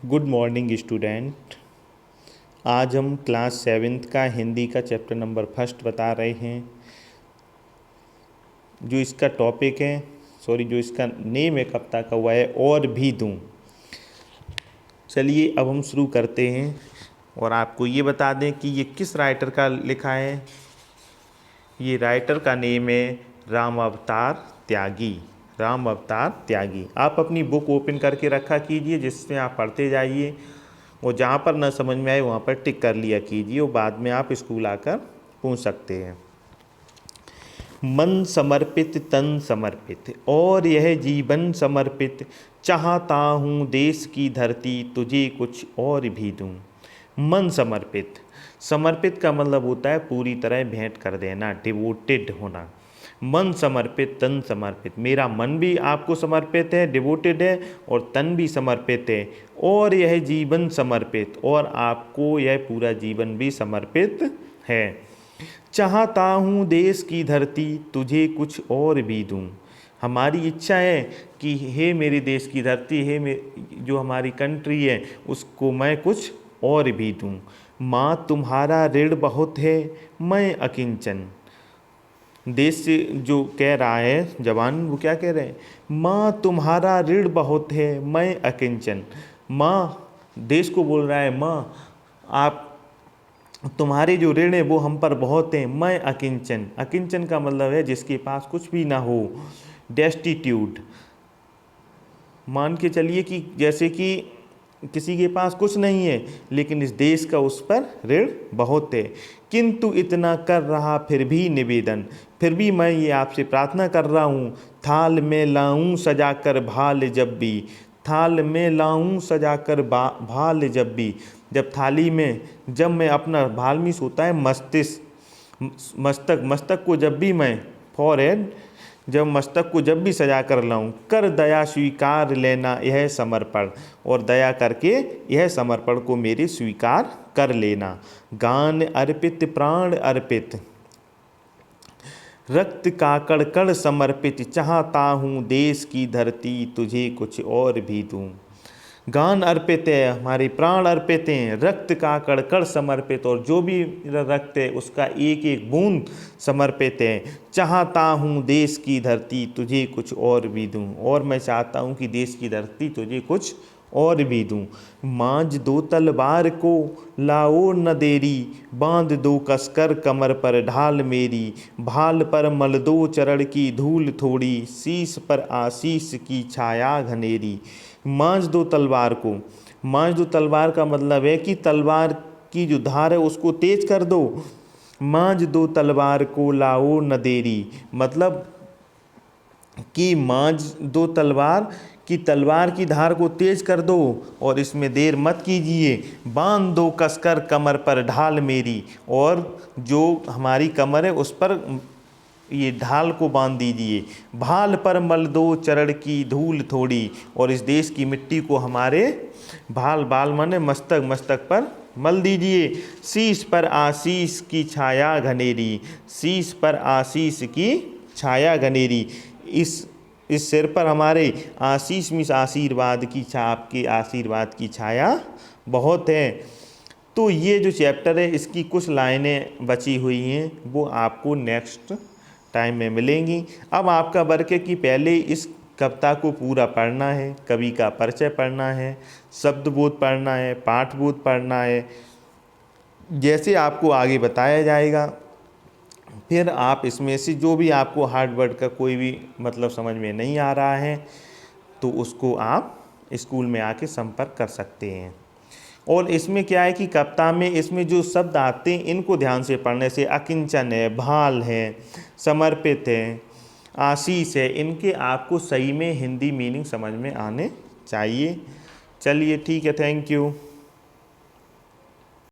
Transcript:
Good morning student. आज हम class 7th का हिंदी का चैप्टर नंबर फर्स्ट बता रहे हैं। जो इसका टॉपिक है जो इसका नेम है कविता का हुआ है और भी दूँ। चलिए अब हम शुरू करते हैं और आपको ये बता दें कि ये किस राइटर का लिखा है। ये राइटर का नेम है राम अवतार त्यागी। राम अवतार त्यागी। आप अपनी बुक ओपन करके रखा कीजिए जिसमें आप पढ़ते जाइए और जहाँ पर न समझ में आए वहाँ पर टिक कर लिया कीजिए और बाद में आप स्कूल आकर पूछ सकते हैं। मन समर्पित तन समर्पित और यह जीवन समर्पित, चाहता हूँ देश की धरती तुझे कुछ और भी दूँ। मन समर्पित, समर्पित का मतलब होता है पूरी तरह भेंट कर देना, डिवोटेड होना। मन समर्पित तन समर्पित, मेरा मन भी आपको समर्पित है, डिवोटेड है, और तन भी समर्पित है, और यह जीवन समर्पित, और आपको यह पूरा जीवन भी समर्पित है। चाहता हूँ देश की धरती तुझे कुछ और भी दूँ। हमारी इच्छा है कि हे मेरे देश की धरती, जो हमारी कंट्री है उसको मैं कुछ और भी दूँ। माँ तुम्हारा ऋण बहुत है मैं अकिंचन। देश से जो कह रहा है जवान, वो क्या कह रहे हैं? माँ तुम्हारा ऋण बहुत है मैं अकिंचन। माँ देश को बोल रहा है, माँ आप तुम्हारे जो ऋण है वो हम पर बहुत हैं, मैं अकिंचन। अकिंचन का मतलब है जिसके पास कुछ भी ना हो, डेस्टिट्यूट। मान के चलिए कि जैसे कि किसी के पास कुछ नहीं है लेकिन इस देश का उस पर ऋण बहुत है। किंतु इतना कर रहा फिर भी निवेदन, फिर भी मैं ये आपसे प्रार्थना कर रहा हूँ, थाल में लाऊं सजाकर भाल जब भी। थाल में लाऊं सजाकर भाल जब भी, जब थाली में, जब मैं अपना भाल मीन्स होता है मस्तक को जब भी मैं, फॉरहेड, जब मस्तक को जब भी सजा कर लाऊं, कर दया स्वीकार लेना यह समर्पण, और दया करके यह समर्पण को मेरे स्वीकार कर लेना। गान अर्पित प्राण अर्पित, रक्त का कण कण समर्पित, चाहता हूँ देश की धरती तुझे कुछ और भी दूँ। गान अर्पित है, हमारे प्राण अर्पित हैं, रक्त का कण कण समर्पित, और जो भी रक्त है उसका एक एक बूंद समर्पित है। चाहता हूँ देश की धरती तुझे कुछ और भी दूँ, और मैं चाहता हूँ कि देश की धरती तुझे कुछ और भी दूँ। मांझ दो तलवार को लाओ न देरी, बांध दो कसकर कमर पर ढाल मेरी। भाल पर मल दो चरण की धूल थोड़ी, शीश पर आशीष की छाया घनेरी। मांझ दो तलवार को, मांझ दो तलवार का मतलब है कि तलवार की जो धार है उसको तेज कर दो। मांझ दो तलवार को लाओ न देरी, मतलब कि मांझ दो तलवार की, तलवार की धार को तेज कर दो और इसमें देर मत कीजिए। बांध दो कसकर कमर पर ढाल मेरी, और जो हमारी कमर है उस पर ये ढाल को बांध दीजिए। भाल पर मल दो चरण की धूल थोड़ी, और इस देश की मिट्टी को हमारे भाल, बाल माने मस्तक, मस्तक पर मल दीजिए। शीश पर आशीष की छाया घनेरी, शीश पर आशीष की छाया घनेरी, इस सिर पर हमारे आशीष मीन्स आशीर्वाद की छाप, के आशीर्वाद की छाया बहुत है। तो ये जो चैप्टर है इसकी कुछ लाइनें बची हुई हैं, वो आपको नेक्स्ट टाइम में मिलेंगी। अब आपका वर्क है कि पहले इस कविता को पूरा पढ़ना है, कवि का परिचय पढ़ना है, शब्दबोध पढ़ना है, पाठबोध पढ़ना है, जैसे आपको आगे बताया जाएगा। फिर आप इसमें से जो भी आपको हार्ड वर्ड का कोई भी मतलब समझ में नहीं आ रहा है तो उसको आप स्कूल में आके संपर्क कर सकते हैं। और इसमें क्या है कि कविता में इसमें जो शब्द आते हैं इनको ध्यान से पढ़ने से, अकिंचन है, भाल है, समर्पित है, आशीष है, इनके आपको सही में हिंदी मीनिंग समझ में आने चाहिए। चलिए ठीक है, थैंक यू।